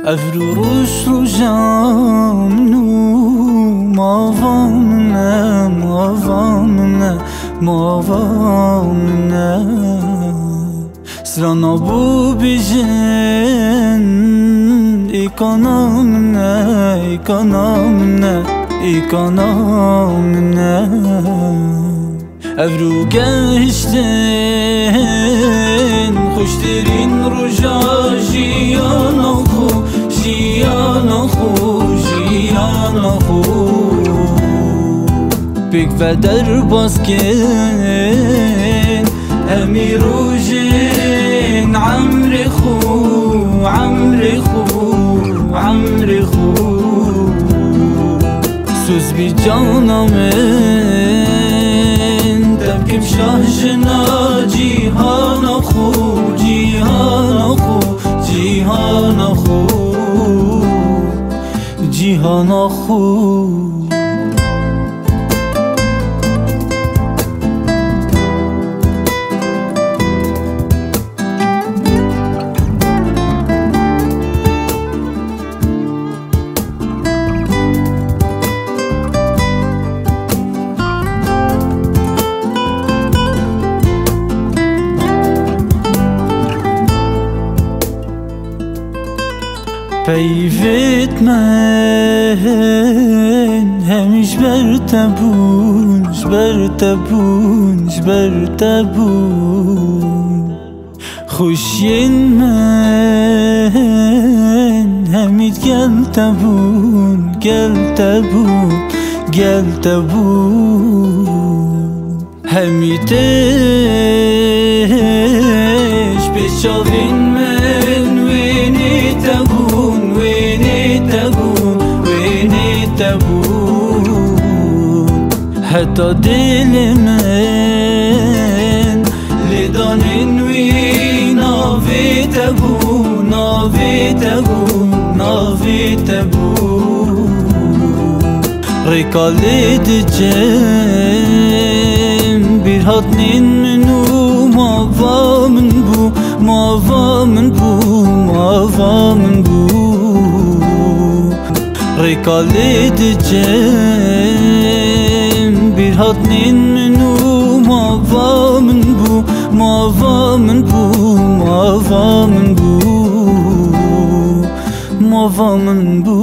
افرو روش رو جامنو ماوامنه ماوامنه ماوامنه سرانا بو بیجن ایکانامنه ایکانامنه ایکانامنه افرو گشتن خوشترین روژا جیانا خو جیانا خو جیانا خو بک و در باز کن امی روژن عمر خو عمر خو عمر خو سوز بی جانا من دبکم شاه جنا جیهانا خو جیهانا خو جیهانا خو جیهانا خو پیوت من همیش برتبون برتبون برتبون خوشین من همید گلتبون گلتبون گلتبون همیدش بشاوین من وینی تبون وینی تبون وینی تبون حتی دل من لدانین وی ناوی تبون ناوی تبون ناوی تبون ریکالید جم bir hatnin منو ماوا من بو ماوا من بو ماوا من بو ریکالید جم bir hatnin منو ماوا من بو ماوا من بو ماوا من بو ماوا من بو